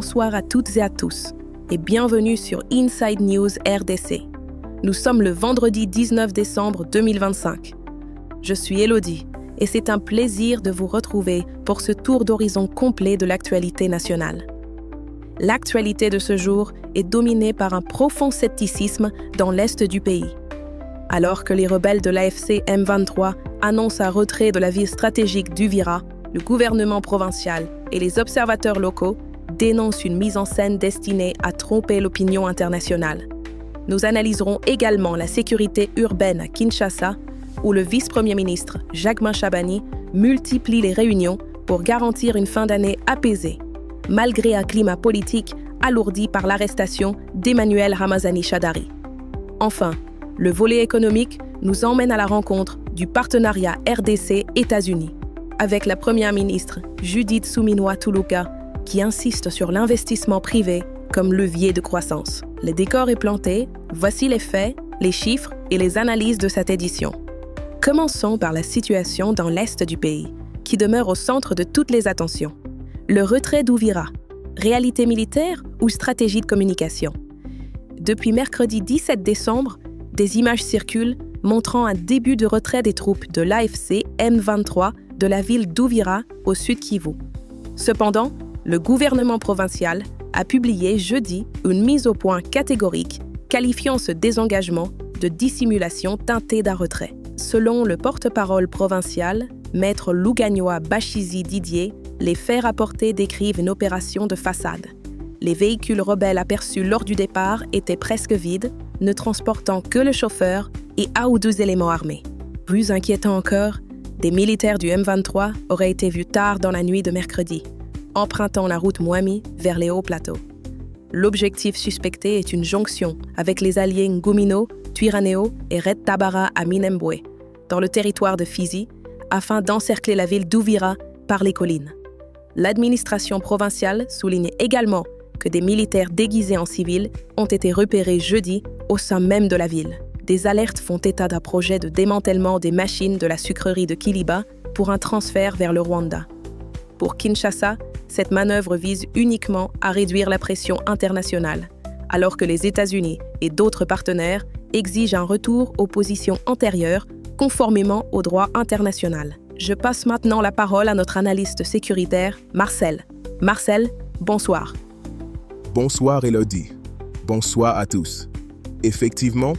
Bonsoir à toutes et à tous et bienvenue sur Inside News RDC. Nous sommes le vendredi 19 décembre 2025. Je suis Elodie et c'est un plaisir de vous retrouver pour ce tour d'horizon complet de l'actualité nationale. L'actualité de ce jour est dominée par un profond scepticisme dans l'est du pays. Alors que les rebelles de l'AFC M23 annoncent un retrait de la ville stratégique d'Uvira, le gouvernement provincial et les observateurs locaux dénoncent une mise en scène destinée à tromper l'opinion internationale. Nous analyserons également la sécurité urbaine à Kinshasa, où le vice-premier ministre Jacquemain Chabani multiplie les réunions pour garantir une fin d'année apaisée, malgré un climat politique alourdi par l'arrestation d'Emmanuel Ramazani Shadari. Enfin, le volet économique nous emmène à la rencontre du partenariat RDC-États-Unis, avec la première ministre Judith Suminwa-Tuluka, qui insiste sur l'investissement privé comme levier de croissance. Le décor est planté, voici les faits, les chiffres et les analyses de cette édition. Commençons par la situation dans l'est du pays, qui demeure au centre de toutes les attentions. Le retrait d'Uvira, réalité militaire ou stratégie de communication? Depuis mercredi 17 décembre, des images circulent montrant un début de retrait des troupes de l'AFC M23 de la ville d'Uvira au sud Kivu. Cependant, le gouvernement provincial a publié jeudi une mise au point catégorique qualifiant ce désengagement de dissimulation teintée d'un retrait. Selon le porte-parole provincial, maître Louganyoa Bachizi Didier, les faits rapportés décrivent une opération de façade. Les véhicules rebelles aperçus lors du départ étaient presque vides, ne transportant que le chauffeur et un ou deux éléments armés. Plus inquiétant encore, des militaires du M23 auraient été vus tard dans la nuit de mercredi, empruntant la route Mwami vers les hauts plateaux. L'objectif suspecté est une jonction avec les alliés Ngumino, Twirwaneho et Red Tabara à Minembwe, dans le territoire de Fizi, afin d'encercler la ville d'Uvira par les collines. L'administration provinciale souligne également que des militaires déguisés en civil ont été repérés jeudi au sein même de la ville. Des alertes font état d'un projet de démantèlement des machines de la sucrerie de Kiliba pour un transfert vers le Rwanda. Pour Kinshasa, cette manœuvre vise uniquement à réduire la pression internationale, alors que les États-Unis et d'autres partenaires exigent un retour aux positions antérieures conformément au droit international. Je passe maintenant la parole à notre analyste sécuritaire, Marcel. Marcel, bonsoir. Bonsoir Elodie. Bonsoir à tous. Effectivement,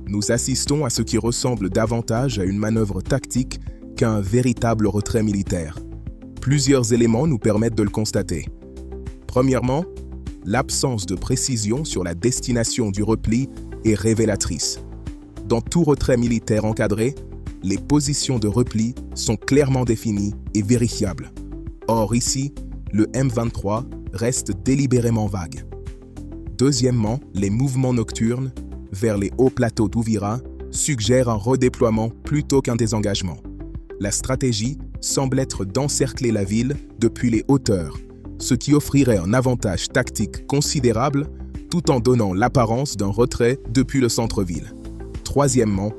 nous assistons à ce qui ressemble davantage à une manœuvre tactique qu'à un véritable retrait militaire. Plusieurs éléments nous permettent de le constater. Premièrement, l'absence de précision sur la destination du repli est révélatrice. Dans tout retrait militaire encadré, les positions de repli sont clairement définies et vérifiables. Or ici, le M23 reste délibérément vague. Deuxièmement, les mouvements nocturnes vers les hauts plateaux d'Uvira suggèrent un redéploiement plutôt qu'un désengagement. La stratégie semble être d'encercler la ville depuis les hauteurs, ce qui offrirait un avantage tactique considérable tout en donnant l'apparence d'un retrait depuis le centre-ville. Troisièmement,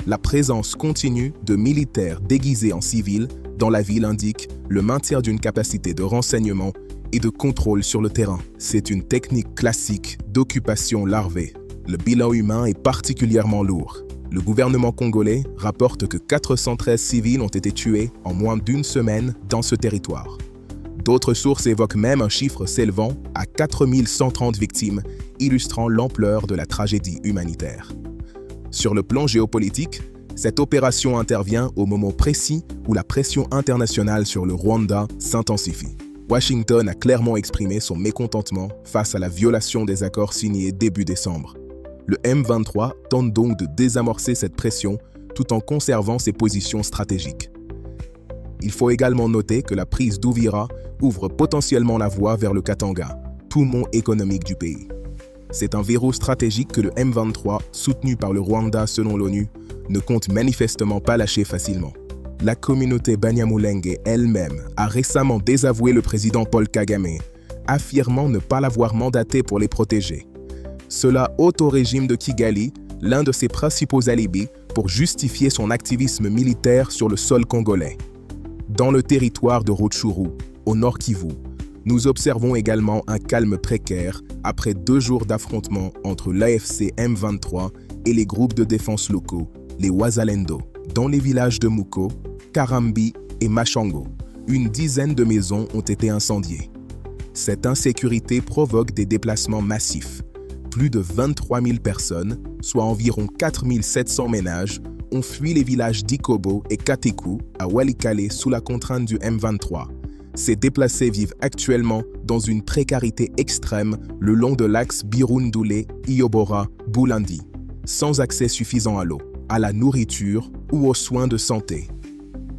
la présence continue de militaires déguisés en civils dans la ville indique le maintien d'une capacité de renseignement et de contrôle sur le terrain. C'est une technique classique d'occupation larvée. Le bilan humain est particulièrement lourd. Le gouvernement congolais rapporte que 413 civils ont été tués en moins d'une semaine dans ce territoire. D'autres sources évoquent même un chiffre s'élevant à 4130 victimes, illustrant l'ampleur de la tragédie humanitaire. Sur le plan géopolitique, cette opération intervient au moment précis où la pression internationale sur le Rwanda s'intensifie. Washington a clairement exprimé son mécontentement face à la violation des accords signés début décembre. Le M23 tente donc de désamorcer cette pression tout en conservant ses positions stratégiques. Il faut également noter que la prise d'Uvira ouvre potentiellement la voie vers le Katanga, poumon économique du pays. C'est un verrou stratégique que le M23, soutenu par le Rwanda selon l'ONU, ne compte manifestement pas lâcher facilement. La communauté Banyamulenge elle-même a récemment désavoué le président Paul Kagame, affirmant ne pas l'avoir mandaté pour les protéger. Cela ôte au régime de Kigali l'un de ses principaux alibis pour justifier son activisme militaire sur le sol congolais. Dans le territoire de Rutshuru, au nord Kivu, Nous observons également un calme précaire après 2 jours d'affrontements entre l'AFC M23 et les groupes de défense locaux, les Wazalendo, dans les villages de Muko, Karambi et Machango. Une dizaine de maisons ont été incendiées. Cette insécurité provoque des déplacements massifs. Plus de 23 000 personnes, soit environ 4 700 ménages, ont fui les villages d'Ikobo et Katekou à Walikale sous la contrainte du M23. Ces déplacés vivent actuellement dans une précarité extrême le long de l'axe Birundoulé-Iobora-Boulandi, sans accès suffisant à l'eau, à la nourriture ou aux soins de santé.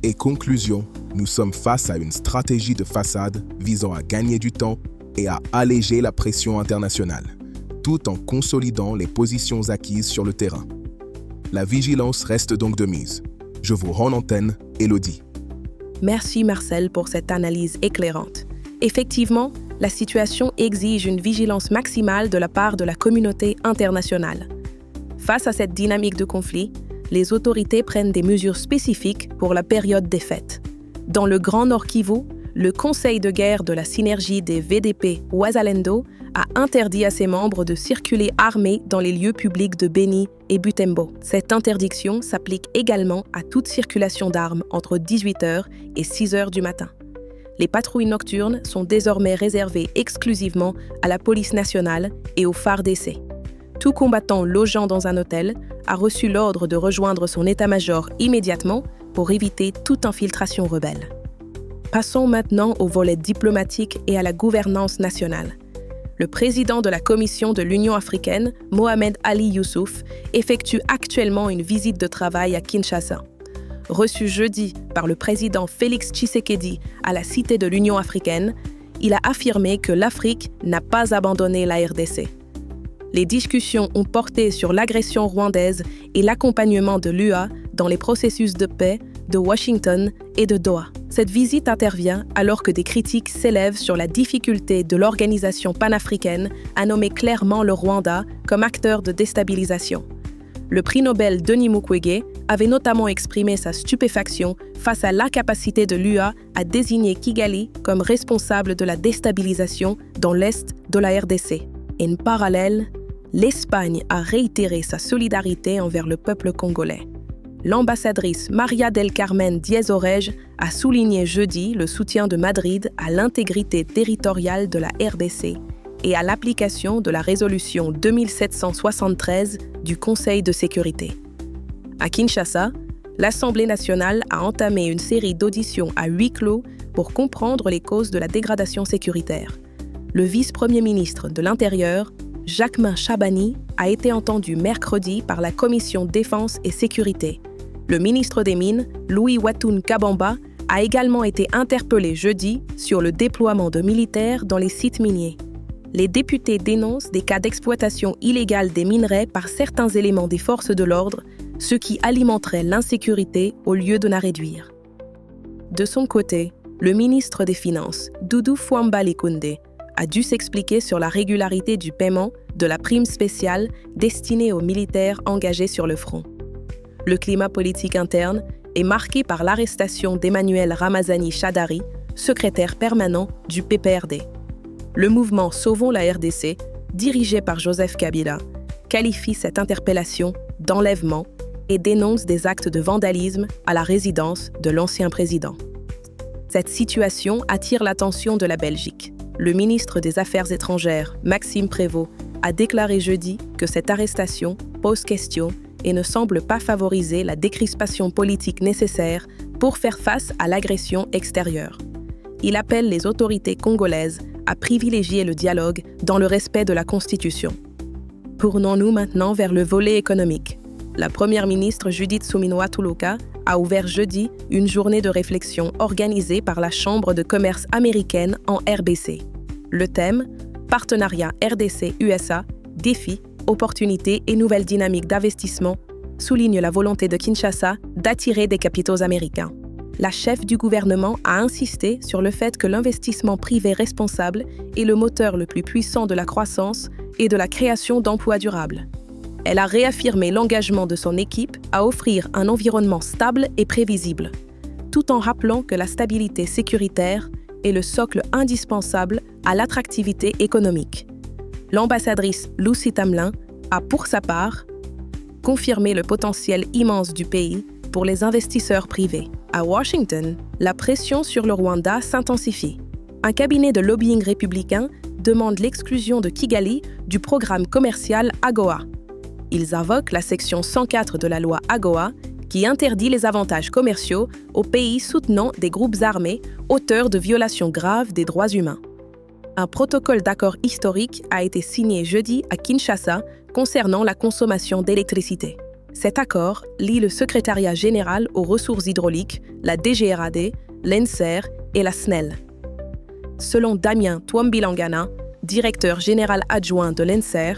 Et conclusion, nous sommes face à une stratégie de façade visant à gagner du temps et à alléger la pression internationale, tout en consolidant les positions acquises sur le terrain. La vigilance reste donc de mise. Je vous rends l'antenne, Elodie. Merci Marcel pour cette analyse éclairante. Effectivement, la situation exige une vigilance maximale de la part de la communauté internationale. Face à cette dynamique de conflit, les autorités prennent des mesures spécifiques pour la période des fêtes. Dans le Grand Nord Kivu, le Conseil de guerre de la synergie des VDP Wazalendo a interdit à ses membres de circuler armés dans les lieux publics de Beni et Butembo. Cette interdiction s'applique également à toute circulation d'armes entre 18h et 6h du matin. Les patrouilles nocturnes sont désormais réservées exclusivement à la police nationale et aux FARDC. Tout combattant logeant dans un hôtel a reçu l'ordre de rejoindre son état-major immédiatement pour éviter toute infiltration rebelle. Passons maintenant au volet diplomatique et à la gouvernance nationale. Le président de la Commission de l'Union africaine, Mohamed Ali Youssouf, effectue actuellement une visite de travail à Kinshasa. Reçu jeudi par le président Félix Tshisekedi à la Cité de l'Union africaine, il a affirmé que l'Afrique n'a pas abandonné la RDC. Les discussions ont porté sur l'agression rwandaise et l'accompagnement de l'UA dans les processus de paix de Washington et de Doha. Cette visite intervient alors que des critiques s'élèvent sur la difficulté de l'organisation panafricaine à nommer clairement le Rwanda comme acteur de déstabilisation. Le prix Nobel Denis Mukwege avait notamment exprimé sa stupéfaction face à l'incapacité de l'UA à désigner Kigali comme responsable de la déstabilisation dans l'est de la RDC. En parallèle, l'Espagne a réitéré sa solidarité envers le peuple congolais. L'ambassadrice Maria del Carmen Diez-Orej a souligné jeudi le soutien de Madrid à l'intégrité territoriale de la RDC et à l'application de la résolution 2773 du Conseil de sécurité. À Kinshasa, l'Assemblée nationale a entamé une série d'auditions à huis clos pour comprendre les causes de la dégradation sécuritaire. Le vice-premier ministre de l'Intérieur, Jacquemain Chabani, a été entendu mercredi par la Commission Défense et Sécurité. Le ministre des Mines, Louis Watoun Kabamba, a également été interpellé jeudi sur le déploiement de militaires dans les sites miniers. Les députés dénoncent des cas d'exploitation illégale des minerais par certains éléments des forces de l'ordre, ce qui alimenterait l'insécurité au lieu de la réduire. De son côté, le ministre des Finances, Doudou Fouambali Koundé, a dû s'expliquer sur la régularité du paiement de la prime spéciale destinée aux militaires engagés sur le front. Le climat politique interne est marqué par l'arrestation d'Emmanuel Ramazani Chadari, secrétaire permanent du PPRD. Le mouvement Sauvons la RDC, dirigé par Joseph Kabila, qualifie cette interpellation d'enlèvement et dénonce des actes de vandalisme à la résidence de l'ancien président. Cette situation attire l'attention de la Belgique. Le ministre des Affaires étrangères, Maxime Prévost, a déclaré jeudi que cette arrestation pose question et ne semble pas favoriser la décrispation politique nécessaire pour faire face à l'agression extérieure. Il appelle les autorités congolaises à privilégier le dialogue dans le respect de la Constitution. Tournons-nous maintenant vers le volet économique. La première ministre Judith Suminwa Tuluka a ouvert jeudi une journée de réflexion organisée par la Chambre de commerce américaine en RBC. Le thème « Partenariat RDC-USA, défis, opportunités et nouvelles dynamiques d'investissement » souligne la volonté de Kinshasa d'attirer des capitaux américains. La chef du gouvernement a insisté sur le fait que l'investissement privé responsable est le moteur le plus puissant de la croissance et de la création d'emplois durables. Elle a réaffirmé l'engagement de son équipe à offrir un environnement stable et prévisible, tout en rappelant que la stabilité sécuritaire est le socle indispensable à l'attractivité économique. L'ambassadrice Lucie Tamelin a, pour sa part, confirmé le potentiel immense du pays pour les investisseurs privés. À Washington, la pression sur le Rwanda s'intensifie. Un cabinet de lobbying républicain demande l'exclusion de Kigali du programme commercial AGOA. Ils invoquent la section 104 de la loi AGOA qui interdit les avantages commerciaux aux pays soutenant des groupes armés auteurs de violations graves des droits humains. Un protocole d'accord historique a été signé jeudi à Kinshasa concernant la consommation d'électricité. Cet accord lie le Secrétariat général aux ressources hydrauliques, la DGRAD, l'ENSER et la SNEL. Selon Damien Twambilangana, directeur général adjoint de l'ENSER,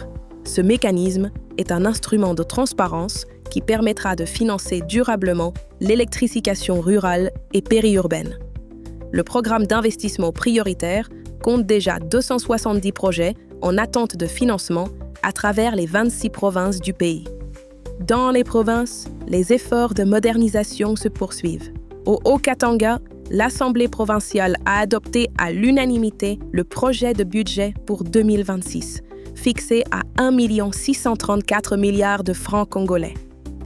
ce mécanisme est un instrument de transparence qui permettra de financer durablement l'électrification rurale et périurbaine. Le programme d'investissement prioritaire compte déjà 270 projets en attente de financement à travers les 26 provinces du pays. Dans les provinces, les efforts de modernisation se poursuivent. Au Haut-Katanga, l'Assemblée provinciale a adopté à l'unanimité le projet de budget pour 2026, fixé à 1 634 milliards de francs congolais.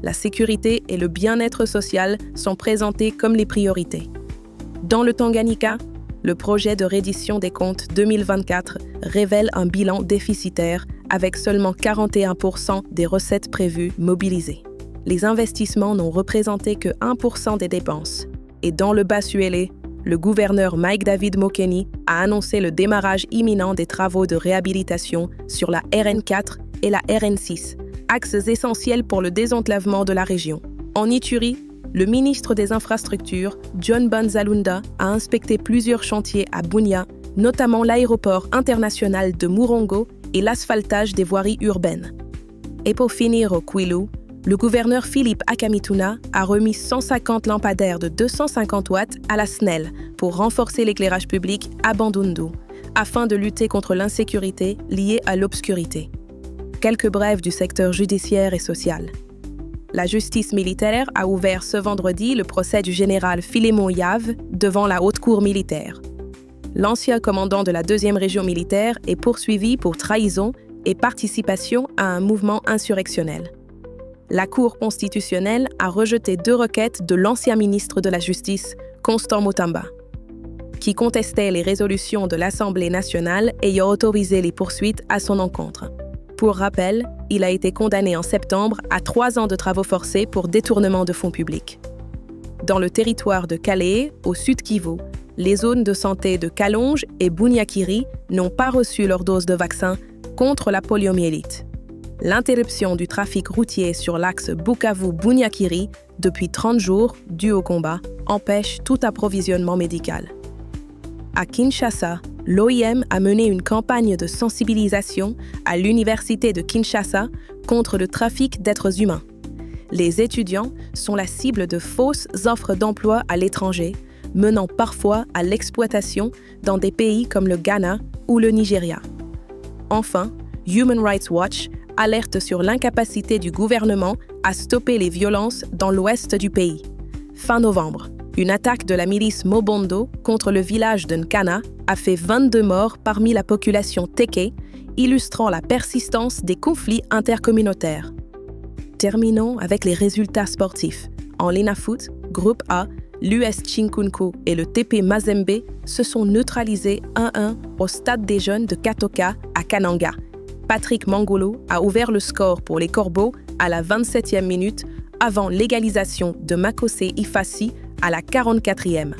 La sécurité et le bien-être social sont présentés comme les priorités. Dans le Tanganyika, le projet de reddition des comptes 2024 révèle un bilan déficitaire avec seulement 41% des recettes prévues mobilisées. Les investissements n'ont représenté que 1% des dépenses. Et dans le Basuélé, le gouverneur Mike David Mokeni a annoncé le démarrage imminent des travaux de réhabilitation sur la RN4 et la RN6, axes essentiels pour le désenclavement de la région. En Ituri, le ministre des Infrastructures, John Banzalunda, a inspecté plusieurs chantiers à Bunia, notamment l'aéroport international de Murongo et l'asphaltage des voiries urbaines. Et pour finir au Kwilu, le gouverneur Philippe Akamituna a remis 150 lampadaires de 250 watts à la SNEL pour renforcer l'éclairage public à Bandundu, afin de lutter contre l'insécurité liée à l'obscurité. Quelques brèves du secteur judiciaire et social. La justice militaire a ouvert ce vendredi le procès du général Philémon Yave devant la Haute Cour militaire. L'ancien commandant de la 2e région militaire est poursuivi pour trahison et participation à un mouvement insurrectionnel. La Cour constitutionnelle a rejeté 2 requêtes de l'ancien ministre de la Justice, Constant Mutamba, qui contestait les résolutions de l'Assemblée nationale ayant autorisé les poursuites à son encontre. Pour rappel, il a été condamné en septembre à 3 ans de travaux forcés pour détournement de fonds publics. Dans le territoire de Calais, au sud Kivu, les zones de santé de Kalonge et Bunyakiri n'ont pas reçu leur dose de vaccin contre la poliomyélite. L'interruption du trafic routier sur l'axe Bukavu-Bunyakiri depuis 30 jours, dû au combat, empêche tout approvisionnement médical. À Kinshasa, l'OIM a mené une campagne de sensibilisation à l'université de Kinshasa contre le trafic d'êtres humains. Les étudiants sont la cible de fausses offres d'emploi à l'étranger, menant parfois à l'exploitation dans des pays comme le Ghana ou le Nigeria. Enfin, Human Rights Watch alerte sur l'incapacité du gouvernement à stopper les violences dans l'ouest du pays. Fin novembre, une attaque de la milice Mobondo contre le village de Nkana a fait 22 morts parmi la population Teke, illustrant la persistance des conflits intercommunautaires. Terminons avec les résultats sportifs. En Linafoot, groupe A, l'US Chinkunku et le TP Mazembe se sont neutralisés 1-1 au stade des jeunes de Katoka à Kananga. Patrick Mangolo a ouvert le score pour les Corbeaux à la 27e minute avant l'égalisation de Makose Ifasi à la 44e.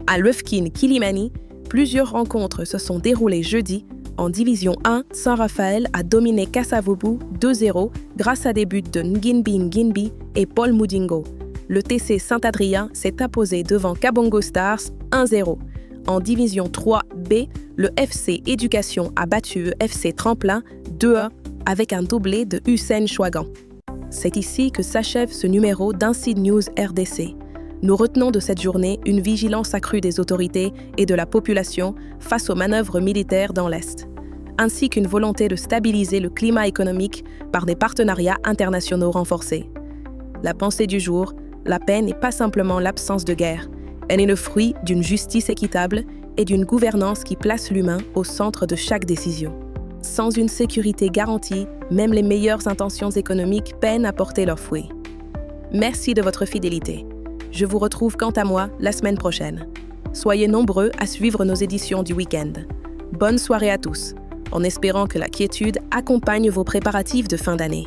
À Lufkin Kilimani, plusieurs rencontres se sont déroulées jeudi. En Division 1, Saint-Raphaël a dominé Kasavubu 2-0 grâce à des buts de Ngimbi Ngimbi et Paul Mudingo. Le TC Saint-Adrien s'est imposé devant Kabongo Stars 1-0. En Division 3B, le FC Éducation a battu le FC Tremplin 2-1 avec un doublé de Hussein Chouagan. C'est ici que s'achève ce numéro d'Inside News RDC. Nous retenons de cette journée une vigilance accrue des autorités et de la population face aux manœuvres militaires dans l'Est, ainsi qu'une volonté de stabiliser le climat économique par des partenariats internationaux renforcés. La pensée du jour, la paix n'est pas simplement l'absence de guerre, elle est le fruit d'une justice équitable et d'une gouvernance qui place l'humain au centre de chaque décision. Sans une sécurité garantie, même les meilleures intentions économiques peinent à porter leurs fruits. Merci de votre fidélité. Je vous retrouve quant à moi la semaine prochaine. Soyez nombreux à suivre nos éditions du week-end. Bonne soirée à tous, en espérant que la quiétude accompagne vos préparatifs de fin d'année.